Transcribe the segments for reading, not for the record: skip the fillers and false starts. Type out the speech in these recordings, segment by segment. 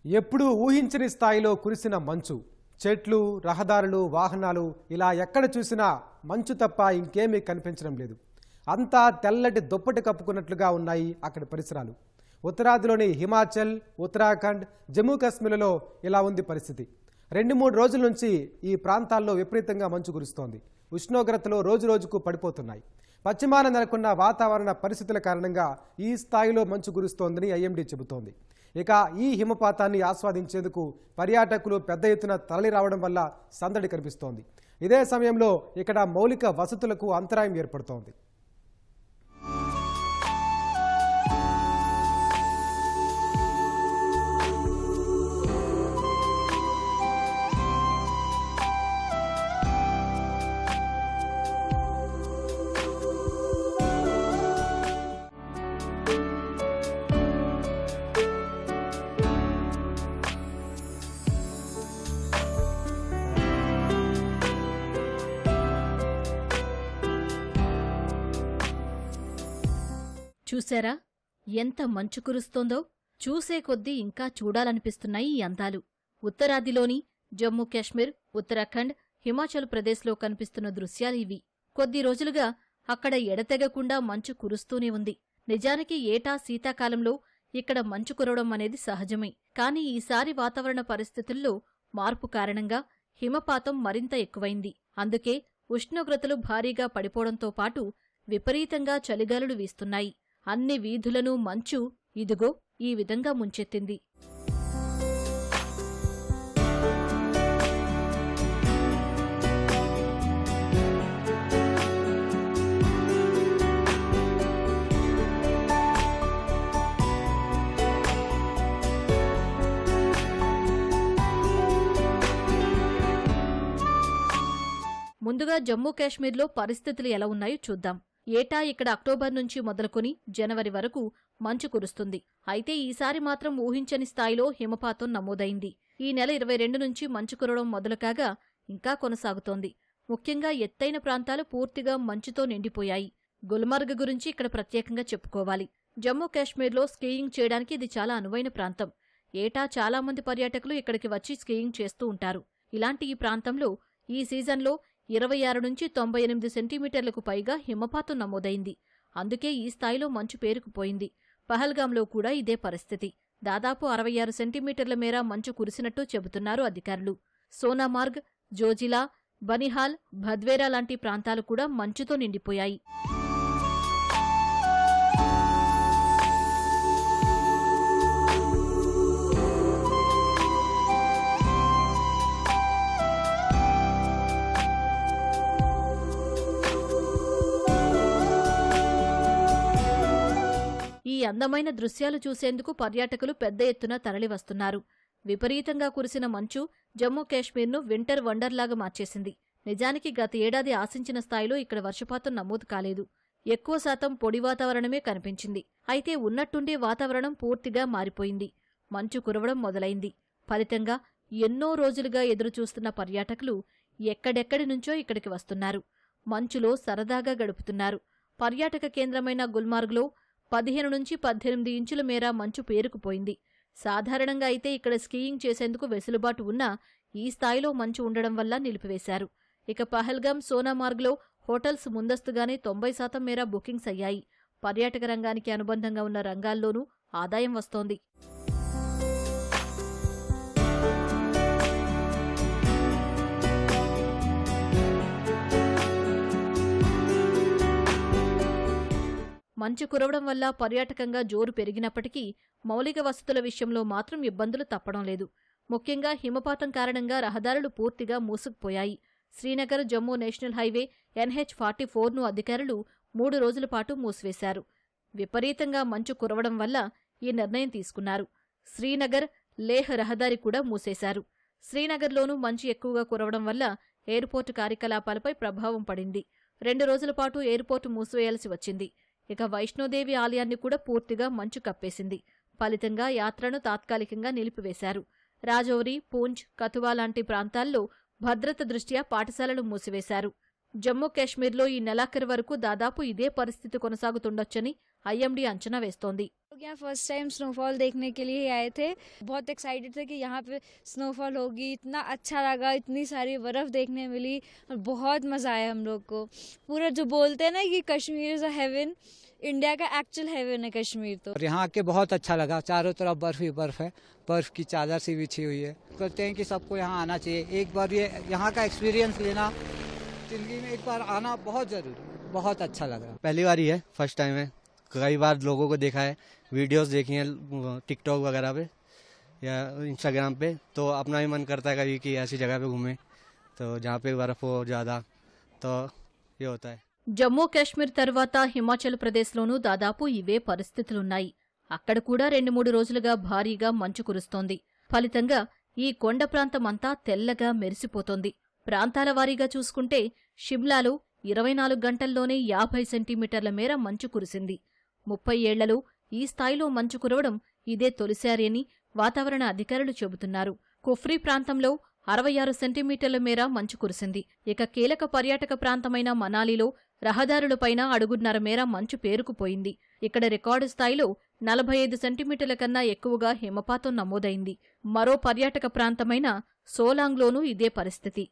ఎప్పుడూ ఊహించని స్థాయిలో కురిసిన మంచు. చెట్లు, రహదారులు, వాహనాలు ఇలా ఎక్కడ చూసినా మంచు తప్ప ఇంకేమీ కనిపించడం లేదు. అంతా తెల్లటి దుప్పటి కప్పుకున్నట్లుగా ఉన్నాయి అక్కడి పరిసరాలు. ఉత్తరాదిలోని హిమాచల్, ఉత్తరాఖండ్, జమ్మూ కాశ్మీర్లలో ఇలా ఉంది పరిస్థితి. 2-3 రోజుల నుంచి ఈ ప్రాంతాల్లో విపరీతంగా మంచు కురుస్తోంది. ఉష్ణోగ్రతలు రోజురోజుకు పడిపోతున్నాయి. పశ్చిమాన నెలకొన్న వాతావరణ పరిస్థితుల కారణంగా ఈ స్థాయిలో మంచు కురుస్తోందని ఐఎండీ చెబుతోంది. ఇక ఈ హిమపాతాన్ని ఆస్వాదించేందుకు పర్యాటకులు పెద్ద ఎత్తున తరలి రావడం వల్ల సందడి కనిపిస్తోంది. ఇదే సమయంలో ఇక్కడ మౌలిక వసతులకు అంతరాయం ఏర్పడుతోంది. చూశారా ఎంత మంచు కురుస్తోందో? చూసే కొద్దీ ఇంకా చూడాలనిపిస్తున్నాయి ఈ అందాలు. ఉత్తరాదిలోని జమ్మూ కాశ్మీర్, ఉత్తరాఖండ్, హిమాచల్ ప్రదేశ్లో కనిపిస్తున్న దృశ్యాలివి. కొద్ది రోజులుగా అక్కడ ఎడతెగకుండా మంచు కురుస్తూనే ఉంది. నిజానికి ఏటా శీతాకాలంలో ఇక్కడ మంచు కురవడం అనేది సహజమే. కాని ఈసారి వాతావరణ పరిస్థితుల్లో మార్పు కారణంగా హిమపాతం మరింత ఎక్కువైంది. అందుకే ఉష్ణోగ్రతలు భారీగా పడిపోవడంతో పాటు విపరీతంగా చలిగాలులు వీస్తున్నాయి. అన్ని వీధులను మంచు ఇదిగో ఈ విధంగా ముంచెత్తింది. ముందుగా జమ్మూ కాశ్మీర్లో పరిస్థితులు ఎలా ఉన్నాయో చూద్దాం. ఏటా ఇక్కడ అక్టోబర్ నుంచి మొదలుకొని జనవరి వరకు మంచు కురుస్తుంది. అయితే ఈసారి మాత్రం ఊహించని స్థాయిలో హిమపాతం నమోదైంది. ఈ నెల 22 నుంచి మంచు కురవడం మొదలుకాగా ఇంకా కొనసాగుతోంది. ముఖ్యంగా ఎత్తైన ప్రాంతాలు పూర్తిగా మంచుతో నిండిపోయాయి. గుల్మర్గ్ గురించి ఇక్కడ ప్రత్యేకంగా చెప్పుకోవాలి. జమ్మూ కాశ్మీర్లో స్కీయింగ్ చేయడానికి ఇది చాలా అనువైన ప్రాంతం. ఏటా చాలా మంది పర్యాటకులు ఇక్కడికి వచ్చి స్కీయింగ్ చేస్తూ ఉంటారు. ఇలాంటి ఈ ప్రాంతంలో ఈ సీజన్లో 26 నుంచి 98 సెంటీమీటర్లకు పైగా హిమపాతం నమోదైంది. అందుకే ఈ స్థాయిలో మంచు పేరుకుపోయింది. పహల్గాంలో కూడా ఇదే పరిస్థితి. దాదాపు 66 సెంటీమీటర్ల మేర మంచు కురిసినట్టు చెబుతున్నారు అధికారులు. సోనామార్గ్, జోజిలా, బనిహాల్, భద్వేరా లాంటి ప్రాంతాలు కూడా మంచుతో నిండిపోయాయి. ఈ అందమైన దృశ్యాలు చూసేందుకు పర్యాటకులు పెద్ద ఎత్తున తరలివస్తున్నారు. విపరీతంగా కురిసిన మంచు జమ్మూ కాశ్మీర్ను వింటర్ వండర్లాగా మార్చేసింది. నిజానికి గత ఏడాది ఆశించిన స్థాయిలో ఇక్కడ వర్షపాతం నమోదు కాలేదు. ఎక్కువ శాతం పొడి వాతావరణమే కనిపించింది. అయితే ఉన్నట్టుండి వాతావరణం పూర్తిగా మారిపోయింది. మంచు కురవడం మొదలైంది. ఫలితంగా ఎన్నో రోజులుగా ఎదురుచూస్తున్న పర్యాటకులు ఎక్కడెక్కడి నుంచో ఇక్కడికి వస్తున్నారు. మంచులో సరదాగా గడుపుతున్నారు. పర్యాటక కేంద్రమైన గుల్మార్గ్లో 15 నుంచి 18 ఇంచుల మేర మంచు పేరుకుపోయింది. సాధారణంగా అయితే ఇక్కడ స్కీయింగ్ చేసేందుకు వెసులుబాటు ఉన్నా ఈ స్థాయిలో మంచు ఉండడం వల్ల నిలిపివేశారు. ఇక పహల్గాం, సోనామార్గ్లో హోటల్స్ ముందస్తుగానే 90% మేర బుకింగ్స్ అయ్యాయి. పర్యాటక రంగానికి అనుబంధంగా ఉన్న రంగాల్లోనూ ఆదాయం వస్తోంది. మంచు కురవడం వల్ల పర్యాటకంగా జోరు పెరిగినప్పటికీ మౌలిక వసతుల విషయంలో మాత్రం ఇబ్బందులు తప్పడం లేదు. ముఖ్యంగా హిమపాతం కారణంగా రహదారులు పూర్తిగా మూసుకుపోయాయి. శ్రీనగర్ జమ్మూ నేషనల్ హైవే NH-44ను అధికారులు 3 రోజుల పాటు మూసివేశారు. విపరీతంగా మంచు కురవడం వల్ల ఈ నిర్ణయం తీసుకున్నారు. శ్రీనగర్ లేహ్ రహదారి కూడా మూసేశారు. శ్రీనగర్లోనూ మంచు ఎక్కువగా కురవడం వల్ల ఎయిర్పోర్టు కార్యకలాపాలపై ప్రభావం పడింది. 2 రోజుల పాటు ఎయిర్పోర్టు మూసివేయాల్సి వచ్చింది. ఇక వైష్ణోదేవి ఆలయాన్ని కూడా పూర్తిగా మంచు కప్పేసింది. ఫలితంగా యాత్రను తాత్కాలికంగా నిలిపివేశారు. రాజౌరి, పూంచ్, కథువా లాంటి ప్రాంతాల్లో భద్రత దృష్ట్యా పాఠశాలలు మూసివేశారు. జమ్మూ కాశ్మీర్లో ఈ నెలాఖరు వరకు దాదాపు ఇదే పరిస్థితి కొనసాగుతుండొచ్చని ఐఎండీ అంచనా వేస్తోంది. लोग यहाँ फर्स्ट टाइम स्नोफॉल देखने के लिए आए थे। बहुत एक्साइटेड थे कि यहाँ पे स्नोफॉल होगी। इतना अच्छा लगा, इतनी सारी बर्फ़ देखने मिली और बहुत मज़ा आया हम लोग को। पूरा जो बोलते हैं ना कि Kashmir is a heaven, India का एक्चुअल हेवन है कश्मीर तो। और यहाँ आके बहुत अच्छा लगा, चारों तरफ बर्फ ही बर्फ है, बर्फ की चादर सी बिछी हुई है। कहते हैं कि सबको यहाँ आना चाहिए, एक बार ये यहाँ का एक्सपीरियंस लेना, जिंदगी में एक बार आना बहुत ज़रूरी, बहुत अच्छा लगा। पहली बार ही है, फर्स्ट टाइम है। कई बार लोगों को देखा है, वीडियोस देखी हैं टिकटॉक वगैरह पे या इंस्टाग्राम पे, तो अपना भी मन करता है कभी कि ऐसी जगह पे घूमें तो जहाँ पे बर्फ़ हो ज़्यादा, तो ये होता है। జమ్మూ కాశ్మీర్ తర్వాత హిమాచల్ ప్రదేశ్లోనూ దాదాపు ఇవే పరిస్థితులున్నాయి. అక్కడ కూడా 2-3 రోజులుగా భారీగా మంచు కురుస్తోంది. ఫలితంగా ఈ కొండ ప్రాంతమంతా తెల్లగా మెరిసిపోతోంది. ప్రాంతాల వారీగా చూసుకుంటే షిమ్లాలో 24 గంటల్లోనే 50 సెంటీమీటర్ల మేర మంచు కురిసింది. 30 ఏళ్లలో ఈ స్థాయిలో మంచు కురవడం ఇదే తొలిసారి అని వాతావరణ అధికారులు చెబుతున్నారు. కుఫ్రీ ప్రాంతంలో 66 సెంటీమీటర్ల మేర మంచు కురిసింది. ఇక కీలక పర్యాటక ప్రాంతమైన మనాలిలో రహదారులపైన అడుగున్నర మేర మంచు పేరుకుపోయింది. ఇక్కడ రికార్డు స్థాయిలో 45 సెంటీమీటర్ల కన్నా ఎక్కువగా హిమపాతం నమోదైంది. మరో పర్యాటక ప్రాంతమైన సోలాంగ్లోనూ ఇదే పరిస్థితి.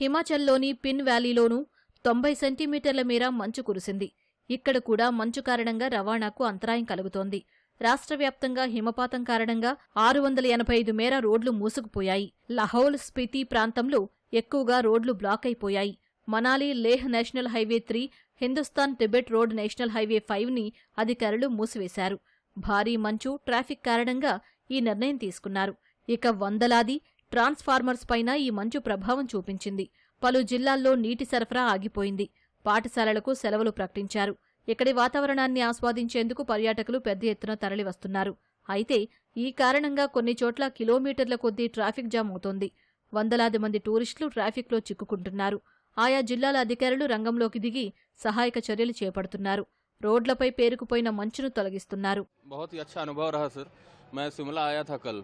హిమాచల్లోని పిన్ వ్యాలీలోనూ 90 సెంటీమీటర్ల మేర మంచు కురిసింది. ఇక్కడ కూడా మంచు కారణంగా రవాణాకు అంతరాయం కలుగుతోంది. రాష్ట్ర వ్యాప్తంగా హిమపాతం కారణంగా 685 మేర రోడ్లు మూసుకుపోయాయి. లహౌల్ స్పితి ప్రాంతంలో ఎక్కువగా రోడ్లు బ్లాక్ అయిపోయాయి. Manali Leh national highway 3, Hindustan Tibet road national highway 5ని అధికారులు మూసివేశారు. భారీ మంచు, ట్రాఫిక్ కారణంగా ఈ నిర్ణయం తీసుకున్నారు. ఇక వందలాది ట్రాన్స్ఫార్మర్స్ పైన ఈ మంచు ప్రభావం చూపించింది. పలు జిల్లాల్లో నీటి సరఫరా ఆగిపోయింది. పాఠశాలలకు సెలవులు ప్రకటించారు. ఇక్కడి వాతావరణాన్ని ఆస్వాదించేందుకు పర్యాటకులు పెద్ద ఎత్తున తరలివస్తున్నారు. అయితే ఈ కారణంగా కొన్ని చోట్ల కిలోమీటర్ల కొద్దీ ట్రాఫిక్ జామ్ అవుతోంది. వందలాది మంది టూరిస్టులు ట్రాఫిక్లో చిక్కుకుంటున్నారు. ఆయా జిల్లాల అధికారులు రంగంలోకి దిగి సహాయక చర్యలు చేపడుతున్నారు. రోడ్లపై పేరుకుపోయిన మంచును తొలగిస్తున్నారు. बहुत ही अच्छा अनुभव रहा सर। मैं शिमला आया था कल,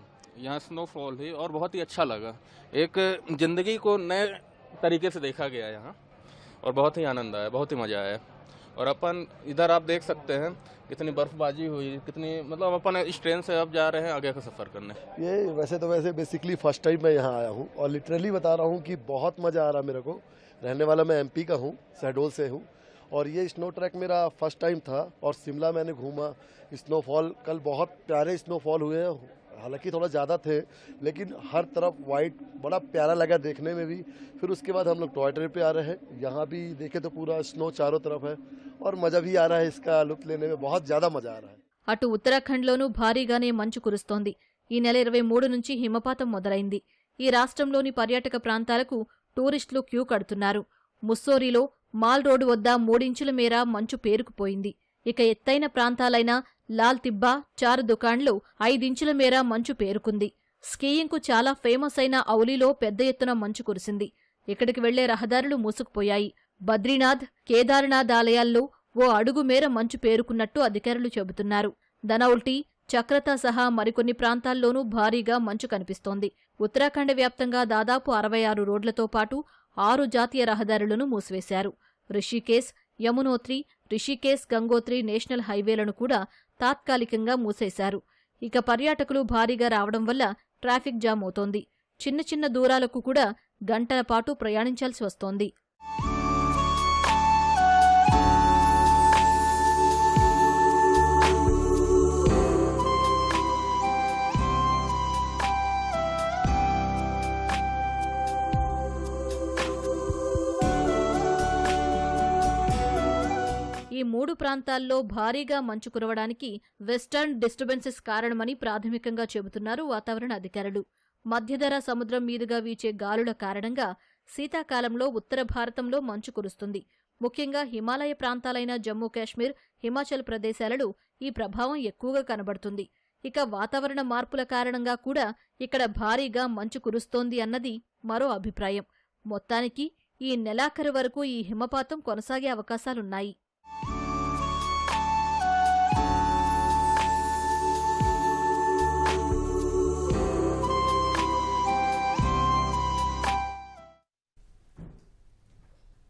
यहाँ स्नोफॉल हुई और बहुत ही अच्छा लगा। एक ज़िंदगी को नए तरीके से देखा गया यहाँ और बहुत ही आनंद आया, बहुत ही मज़ा आया। और अपन इधर आप देख सकते हैं कितनी बर्फबाजी हुई, कितनी मतलब अपन इस ट्रेन से अब जा रहे हैं आगे का सफ़र करने। ये वैसे बेसिकली फर्स्ट टाइम मैं यहाँ आया हूँ और लिटरली बता रहा हूँ कि बहुत मज़ा आ रहा मेरे को। रहने वाला मैं एमपी का हूँ, शहडोल से हूँ और ये स्नो ट्रैक मेरा फर्स्ट टाइम था और शिमला मैंने घूमा। स्नोफॉल कल बहुत प्यारे स्नोफॉल हुए हैं, हालांकि थोड़ा ज़्यादा थे लेकिन हर तरफ वाइट बड़ा प्यारा लगा देखने में भी। फिर उसके बाद हम लोग टॉय ट्रेन पे आ रहे हैं, यहाँ भी देखे तो पूरा स्नो चारों तरफ है और मज़ा भी आ रहा है, इसका लुत्फ लेने में बहुत ज़्यादा मज़ा आ रहा है। అటు ఉత్తరాఖండ్లోనూ భారీగానే మంచు కురుస్తోంది. ఈ నెల 23 నుంచి హిమపాతం మొదలైంది. ఈ రాష్ట్రంలోని పర్యాటక ప్రాంతాలకు టూరిస్టులు క్యూ కడుతున్నారు. ముస్సోరీలో మాల్ రోడ్డు వద్ద 3 ఇంచుల మేర మంచు పేరుకుపోయింది. ఇక ఎత్తైన ప్రాంతాలైన లాల్ తిబ్బా, చార్ దుకాన్లో 5 ఇంచుల మేర మంచు పేరుకుంది. స్కీయింగ్కు చాలా ఫేమస్ అయిన ఔలీలో పెద్ద ఎత్తున మంచు కురిసింది. ఇక్కడికి వెళ్లే రహదారులు మూసుకుపోయాయి. బద్రీనాథ్, కేదార్నాథ్ ఆలయాల్లో ఓ అడుగు మేర మంచు పేరుకున్నట్టు అధికారులు చెబుతున్నారు. దనౌల్టీ, చక్రతా సహా మరికొన్ని ప్రాంతాల్లోనూ భారీగా మంచు కనిపిస్తోంది. ఉత్తరాఖండ్ వ్యాప్తంగా దాదాపు 66 రోడ్లతో పాటు 6 జాతీయ రహదారులను మూసివేశారు. రిషికేశ్, యమునోత్రి, రిషికేశ్ గంగోత్రి నేషనల్ హైవేలను కూడా తాత్కాలికంగా మూసేశారు. ఇక పర్యాటకులు భారీగా రావడం వల్ల ట్రాఫిక్ జామ్ అవుతోంది. చిన్న చిన్న దూరాలకు కూడా గంటల పాటు ప్రయాణించాల్సి వస్తోంది. ఈ 3 ప్రాంతాల్లో భారీగా మంచు కురవడానికి వెస్టర్న్ డిస్టర్బెన్సెస్ కారణమని ప్రాథమికంగా చెబుతున్నారు వాతావరణ అధికారులు. మధ్యధరా సముద్రం మీదుగా వీచే గాలుల కారణంగా శీతాకాలంలో ఉత్తర భారతంలో మంచు కురుస్తుంది. ముఖ్యంగా హిమాలయ ప్రాంతాలైన జమ్మూ కాశ్మీర్, హిమాచల్ ప్రదేశాలలో ఈ ప్రభావం ఎక్కువగా కనబడుతుంది. ఇక వాతావరణ మార్పుల కారణంగా కూడా ఇక్కడ భారీగా మంచు కురుస్తోంది అన్నది మరో అభిప్రాయం. మొత్తానికి ఈ నెలాఖరు వరకు ఈ హిమపాతం కొనసాగే అవకాశాలున్నాయి.